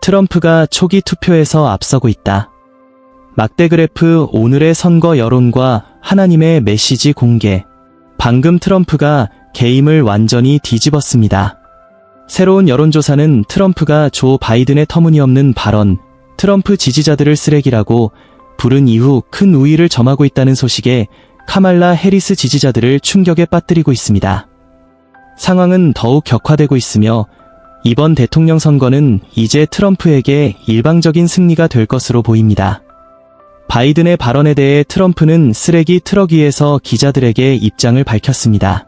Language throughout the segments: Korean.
트럼프가 초기 투표에서 앞서고 있다. 막대 그래프 오늘의 선거 여론과 하나님의 메시지 공개. 방금 트럼프가 게임을 완전히 뒤집었습니다. 새로운 여론조사는 트럼프가 조 바이든의 터무니없는 발언, 트럼프 지지자들을 쓰레기라고 부른 이후 큰 우위를 점하고 있다는 소식에 카말라 해리스 지지자들을 충격에 빠뜨리고 있습니다. 상황은 더욱 격화되고 있으며 이번 대통령 선거는 이제 트럼프에게 일방적인 승리가 될 것으로 보입니다. 바이든의 발언에 대해 트럼프는 쓰레기 트럭 위에서 기자들에게 입장을 밝혔습니다.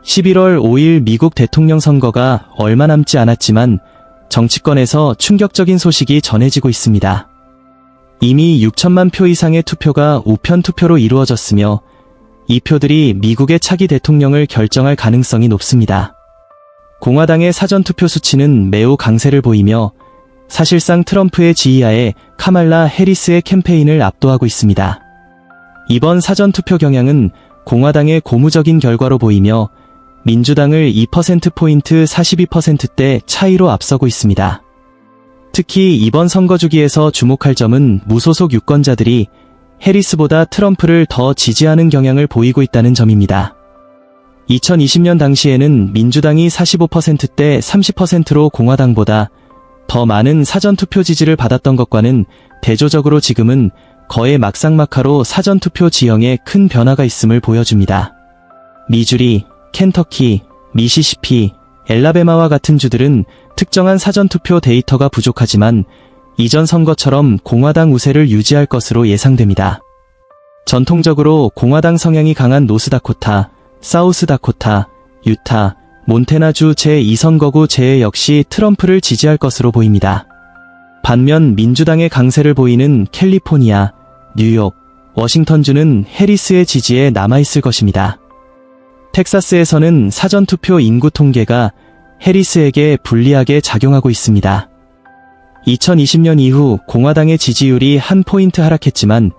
11월 5일 미국 대통령 선거가 얼마 남지 않았지만 정치권에서 충격적인 소식이 전해지고 있습니다. 이미 6천만 표 이상의 투표가 우편 투표로 이루어졌으며 이 표들이 미국의 차기 대통령을 결정할 가능성이 높습니다. 공화당의 사전투표 수치는 매우 강세를 보이며 사실상 트럼프의 지휘하에 카말라 해리스의 캠페인을 압도하고 있습니다. 이번 사전투표 경향은 공화당의 고무적인 결과로 보이며 민주당을 2%포인트 42%대 차이로 앞서고 있습니다. 특히 이번 선거 주기에서 주목할 점은 무소속 유권자들이 해리스보다 트럼프를 더 지지하는 경향을 보이고 있다는 점입니다. 2020년 당시에는 민주당이 45%대 30%로 공화당보다 더 많은 사전투표 지지를 받았던 것과는 대조적으로 지금은 거의 막상막하로 사전투표 지형에 큰 변화가 있음을 보여줍니다. 미주리, 켄터키, 미시시피, 엘라베마와 같은 주들은 특정한 사전투표 데이터가 부족하지만 이전 선거처럼 공화당 우세를 유지할 것으로 예상됩니다. 전통적으로 공화당 성향이 강한 노스다코타, 사우스다코타, 유타, 몬태나주 제2선거구 제 역시 트럼프를 지지할 것으로 보입니다. 반면 민주당의 강세를 보이는 캘리포니아, 뉴욕, 워싱턴주는 해리스의 지지에 남아있을 것입니다. 텍사스에서는 사전투표 인구 통계가 해리스에게 불리하게 작용하고 있습니다. 2020년 이후 공화당의 지지율이 한 포인트 하락했지만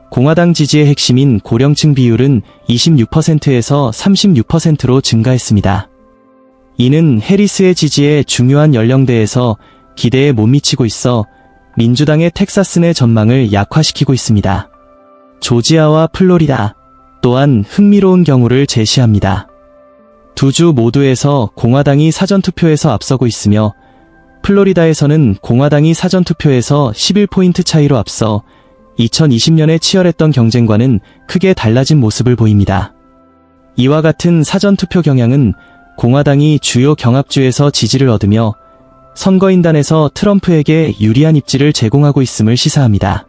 공화당 지지의 핵심인 고령층 비율은 26%에서 36%로 증가했습니다. 이는 해리스의 지지에 중요한 연령대에서 기대에 못 미치고 있어 민주당의 텍사스 내 전망을 약화시키고 있습니다. 조지아와 플로리다 또한 흥미로운 경우를 제시합니다. 두 주 모두에서 공화당이 사전투표에서 앞서고 있으며 플로리다에서는 공화당이 사전투표에서 11포인트 차이로 앞서 2020년에 치열했던 경쟁과는 크게 달라진 모습을 보입니다. 이와 같은 사전투표 경향은 공화당이 주요 경합주에서 지지를 얻으며 선거인단에서 트럼프에게 유리한 입지를 제공하고 있음을 시사합니다.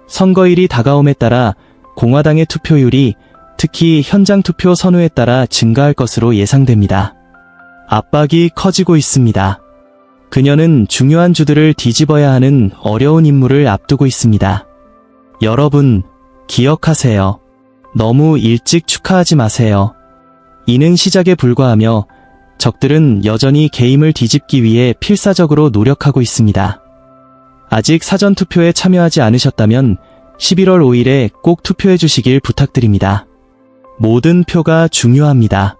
선거일이 다가옴에 따라 공화당의 투표율이 특히 현장 투표 선호에 따라 증가할 것으로 예상됩니다. 압박이 커지고 있습니다. 그녀는 중요한 주들을 뒤집어야 하는 어려운 임무를 앞두고 있습니다. 여러분, 기억하세요. 너무 일찍 축하하지 마세요. 이는 시작에 불과하며 적들은 여전히 게임을 뒤집기 위해 필사적으로 노력하고 있습니다. 아직 사전투표에 참여하지 않으셨다면 11월 5일에 꼭 투표해 주시길 부탁드립니다. 모든 표가 중요합니다.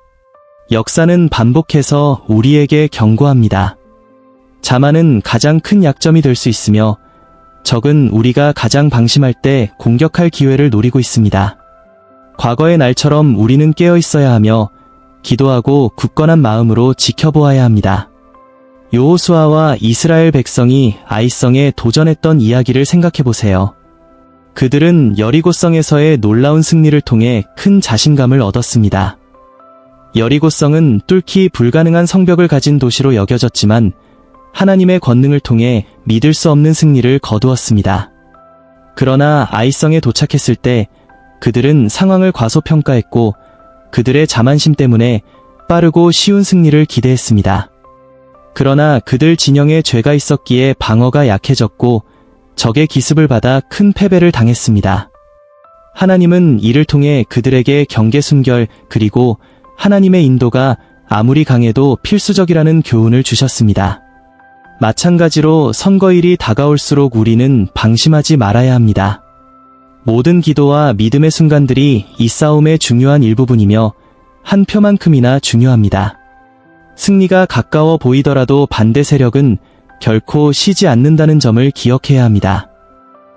역사는 반복해서 우리에게 경고합니다. 자만은 가장 큰 약점이 될 수 있으며 적은 우리가 가장 방심할 때 공격할 기회를 노리고 있습니다. 과거의 날처럼 우리는 깨어 있어야 하며 기도하고 굳건한 마음으로 지켜보아야 합니다. 여호수아와 이스라엘 백성이 아이성에 도전했던 이야기를 생각해보세요. 그들은 여리고성에서의 놀라운 승리를 통해 큰 자신감을 얻었습니다. 여리고성은 뚫기 불가능한 성벽을 가진 도시로 여겨졌지만 하나님의 권능을 통해 믿을 수 없는 승리를 거두었습니다. 그러나 아이성에 도착했을 때 그들은 상황을 과소평가했고 그들의 자만심 때문에 빠르고 쉬운 승리를 기대했습니다. 그러나 그들 진영에 죄가 있었기에 방어가 약해졌고 적의 기습을 받아 큰 패배를 당했습니다. 하나님은 이를 통해 그들에게 경계 순결 그리고 하나님의 인도가 아무리 강해도 필수적이라는 교훈을 주셨습니다. 마찬가지로 선거일이 다가올수록 우리는 방심하지 말아야 합니다. 모든 기도와 믿음의 순간들이 이 싸움의 중요한 일부분이며 한 표만큼이나 중요합니다. 승리가 가까워 보이더라도 반대 세력은 결코 쉬지 않는다는 점을 기억해야 합니다.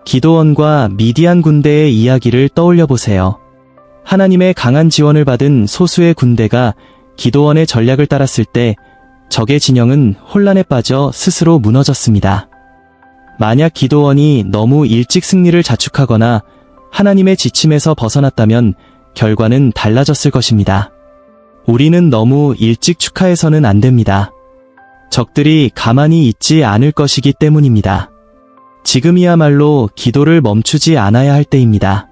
기도원과 미디안 군대의 이야기를 떠올려 보세요. 하나님의 강한 지원을 받은 소수의 군대가 기도원의 전략을 따랐을 때 적의 진영은 혼란에 빠져 스스로 무너졌습니다. 만약 기도원이 너무 일찍 승리를 자축하거나 하나님의 지침에서 벗어났다면 결과는 달라졌을 것입니다. 우리는 너무 일찍 축하해서는 안 됩니다. 적들이 가만히 있지 않을 것이기 때문입니다. 지금이야말로 기도를 멈추지 않아야 할 때입니다.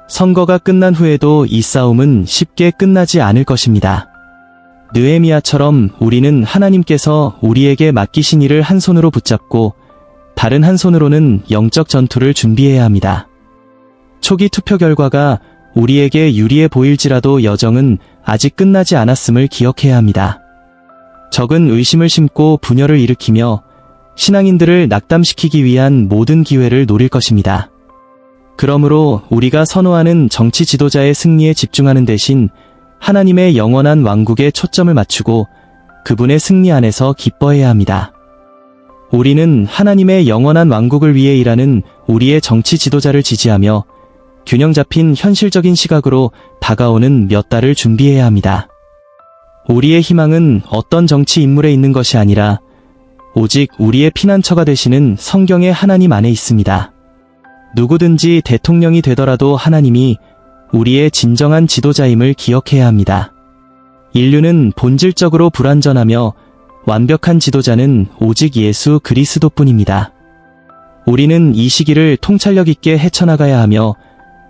선거가 끝난 후에도 이 싸움은 쉽게 끝나지 않을 것입니다. 느헤미야처럼 우리는 하나님께서 우리에게 맡기신 일을 한 손으로 붙잡고 다른 한 손으로는 영적 전투를 준비해야 합니다. 초기 투표 결과가 우리에게 유리해 보일지라도 여정은 아직 끝나지 않았음을 기억해야 합니다. 적은 의심을 심고 분열을 일으키며 신앙인들을 낙담시키기 위한 모든 기회를 노릴 것입니다. 그러므로 우리가 선호하는 정치 지도자의 승리에 집중하는 대신 하나님의 영원한 왕국에 초점을 맞추고 그분의 승리 안에서 기뻐해야 합니다. 우리는 하나님의 영원한 왕국을 위해 일하는 우리의 정치 지도자를 지지하며 균형 잡힌 현실적인 시각으로 다가오는 몇 달을 준비해야 합니다. 우리의 희망은 어떤 정치 인물에 있는 것이 아니라 오직 우리의 피난처가 되시는 성경의 하나님 안에 있습니다. 누구든지 대통령이 되더라도 하나님이 우리의 진정한 지도자임을 기억해야 합니다. 인류는 본질적으로 불완전하며 완벽한 지도자는 오직 예수 그리스도뿐입니다. 우리는 이 시기를 통찰력 있게 헤쳐나가야 하며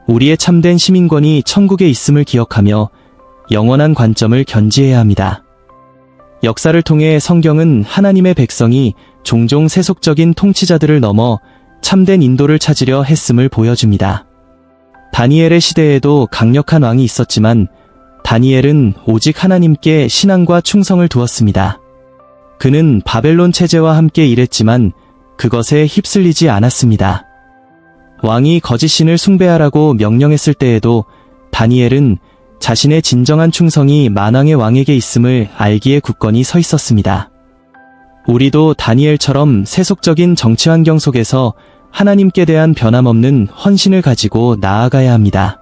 우리의 참된 시민권이 천국에 있음을 기억하며 영원한 관점을 견지해야 합니다. 역사를 통해 성경은 하나님의 백성이 종종 세속적인 통치자들을 넘어 참된 인도를 찾으려 했음을 보여줍니다. 다니엘의 시대에도 강력한 왕이 있었지만 다니엘은 오직 하나님께 신앙과 충성을 두었습니다. 그는 바벨론 체제와 함께 일했지만 그것에 휩쓸리지 않았습니다. 왕이 거짓 신을 숭배하라고 명령했을 때에도 다니엘은 자신의 진정한 충성이 만왕의 왕에게 있음을 알기에 굳건히 서 있었습니다. 우리도 다니엘처럼 세속적인 정치 환경 속에서 하나님께 대한 변함없는 헌신을 가지고 나아가야 합니다.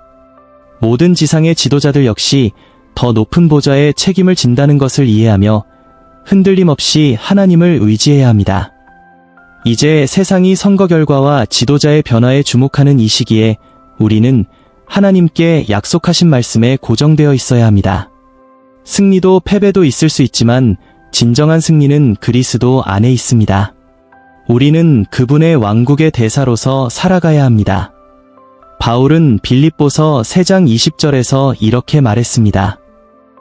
모든 지상의 지도자들 역시 더 높은 보좌에 책임을 진다는 것을 이해하며 흔들림 없이 하나님을 의지해야 합니다. 이제 세상이 선거 결과와 지도자의 변화에 주목하는 이 시기에 우리는 하나님께 약속하신 말씀에 고정되어 있어야 합니다. 승리도 패배도 있을 수 있지만 진정한 승리는 그리스도 안에 있습니다. 우리는 그분의 왕국의 대사로서 살아가야 합니다. 바울은 빌립보서 3장 20절에서 이렇게 말했습니다.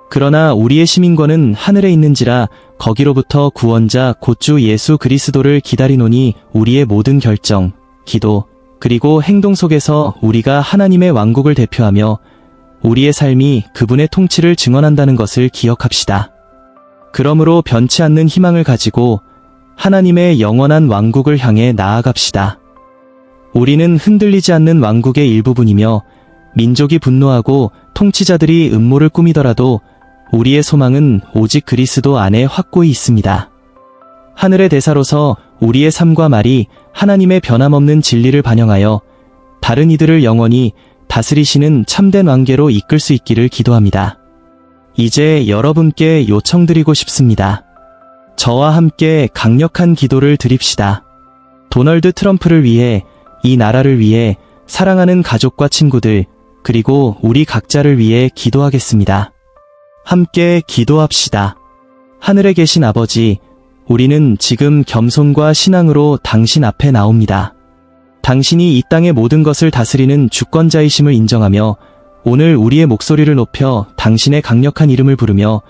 그러나 우리의 시민권은 하늘에 있는지라 거기로부터 구원자 곧 주 예수 그리스도를 기다리노니 우리의 모든 결정, 기도, 그리고 행동 속에서 우리가 하나님의 왕국을 대표하며 우리의 삶이 그분의 통치를 증언한다는 것을 기억합시다. 그러므로 변치 않는 희망을 가지고 하나님의 영원한 왕국을 향해 나아갑시다. 우리는 흔들리지 않는 왕국의 일부분이며 민족이 분노하고 통치자들이 음모를 꾸미더라도 우리의 소망은 오직 그리스도 안에 확고히 있습니다. 하늘의 대사로서 우리의 삶과 말이 하나님의 변함없는 진리를 반영하여 다른 이들을 영원히 다스리시는 참된 왕계로 이끌 수 있기를 기도합니다. 이제 여러분께 요청드리고 싶습니다. 저와 함께 강력한 기도를 드립시다. 도널드 트럼프를 위해, 이 나라를 위해, 사랑하는 가족과 친구들, 그리고 우리 각자를 위해 기도하겠습니다. 함께 기도합시다. 하늘에 계신 아버지, 우리는 지금 겸손과 신앙으로 당신 앞에 나옵니다. 당신이 이 땅의 모든 것을 다스리는 주권자이심을 인정하며 오늘 우리의 목소리를 높여 당신의 강력한 이름을 부르며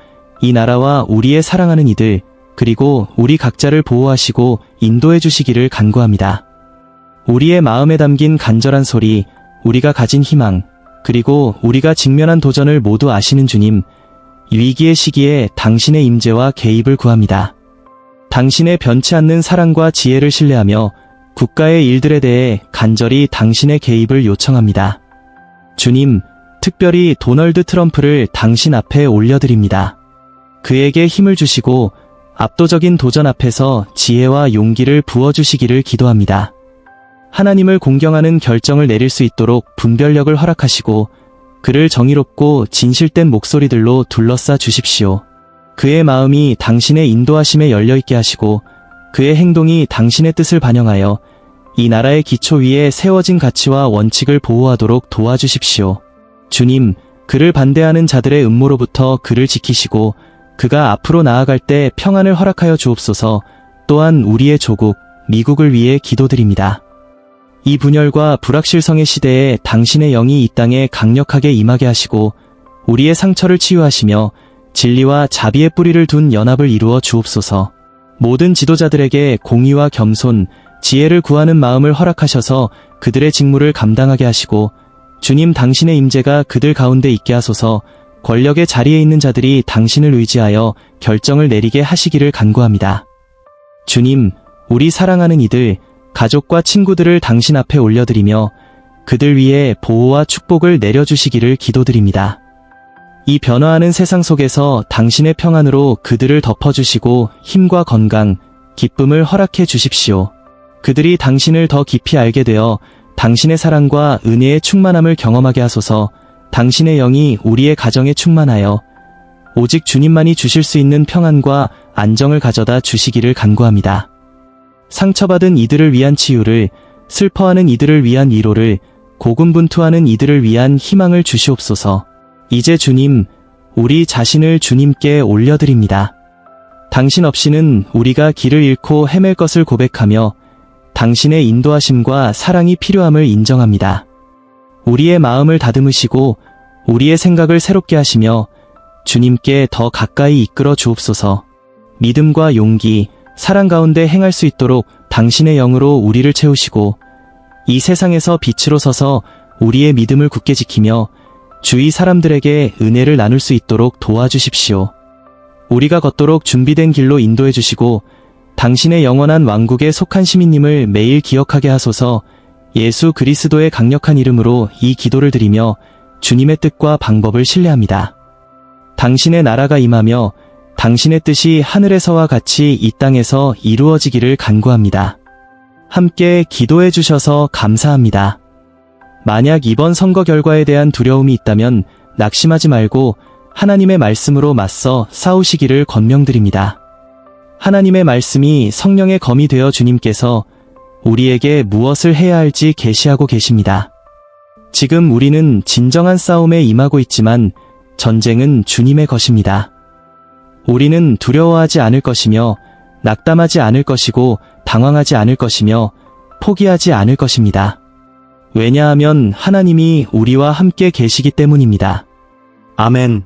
이 나라와 우리의 사랑하는 이들, 그리고 우리 각자를 보호하시고 인도해 주시기를 간구합니다. 우리의 마음에 담긴 간절한 소리, 우리가 가진 희망, 그리고 우리가 직면한 도전을 모두 아시는 주님, 위기의 시기에 당신의 임재와 개입을 구합니다. 당신의 변치 않는 사랑과 지혜를 신뢰하며 국가의 일들에 대해 간절히 당신의 개입을 요청합니다. 주님, 특별히 도널드 트럼프를 당신 앞에 올려드립니다. 그에게 힘을 주시고 압도적인 도전 앞에서 지혜와 용기를 부어주시기를 기도합니다. 하나님을 공경하는 결정을 내릴 수 있도록 분별력을 허락하시고 그를 정의롭고 진실된 목소리들로 둘러싸 주십시오. 그의 마음이 당신의 인도하심에 열려있게 하시고 그의 행동이 당신의 뜻을 반영하여 이 나라의 기초 위에 세워진 가치와 원칙을 보호하도록 도와주십시오. 주님, 그를 반대하는 자들의 음모로부터 그를 지키시고 그가 앞으로 나아갈 때 평안을 허락하여 주옵소서. 또한 우리의 조국, 미국을 위해 기도드립니다. 이 분열과 불확실성의 시대에 당신의 영이 이 땅에 강력하게 임하게 하시고 우리의 상처를 치유하시며 진리와 자비의 뿌리를 둔 연합을 이루어 주옵소서. 모든 지도자들에게 공의와 겸손, 지혜를 구하는 마음을 허락하셔서 그들의 직무를 감당하게 하시고 주님 당신의 임재가 그들 가운데 있게 하소서. 권력의 자리에 있는 자들이 당신을 의지하여 결정을 내리게 하시기를 간구합니다. 주님, 우리 사랑하는 이들, 가족과 친구들을 당신 앞에 올려드리며 그들 위해 보호와 축복을 내려주시기를 기도드립니다. 이 변화하는 세상 속에서 당신의 평안으로 그들을 덮어주시고 힘과 건강, 기쁨을 허락해 주십시오. 그들이 당신을 더 깊이 알게 되어 당신의 사랑과 은혜의 충만함을 경험하게 하소서. 당신의 영이 우리의 가정에 충만하여 오직 주님만이 주실 수 있는 평안과 안정을 가져다 주시기를 간구합니다. 상처받은 이들을 위한 치유를, 슬퍼하는 이들을 위한 위로를, 고군분투하는 이들을 위한 희망을 주시옵소서. 이제 주님, 우리 자신을 주님께 올려드립니다. 당신 없이는 우리가 길을 잃고 헤맬 것을 고백하며 당신의 인도하심과 사랑이 필요함을 인정합니다. 우리의 마음을 다듬으시고 우리의 생각을 새롭게 하시며 주님께 더 가까이 이끌어 주옵소서. 믿음과 용기, 사랑 가운데 행할 수 있도록 당신의 영으로 우리를 채우시고 이 세상에서 빛으로 서서 우리의 믿음을 굳게 지키며 주위 사람들에게 은혜를 나눌 수 있도록 도와주십시오. 우리가 걷도록 준비된 길로 인도해 주시고 당신의 영원한 왕국에 속한 시민님을 매일 기억하게 하소서. 예수 그리스도의 강력한 이름으로 이 기도를 드리며 주님의 뜻과 방법을 신뢰합니다. 당신의 나라가 임하며 당신의 뜻이 하늘에서와 같이 이 땅에서 이루어지기를 간구합니다. 함께 기도해 주셔서 감사합니다. 만약 이번 선거 결과에 대한 두려움이 있다면 낙심하지 말고 하나님의 말씀으로 맞서 싸우시기를 권명드립니다. 하나님의 말씀이 성령의 검이 되어 주님께서 우리에게 무엇을 해야 할지 계시하고 계십니다. 지금 우리는 진정한 싸움에 임하고 있지만 전쟁은 주님의 것입니다. 우리는 두려워하지 않을 것이며 낙담하지 않을 것이고 당황하지 않을 것이며 포기하지 않을 것입니다. 왜냐하면 하나님이 우리와 함께 계시기 때문입니다. 아멘.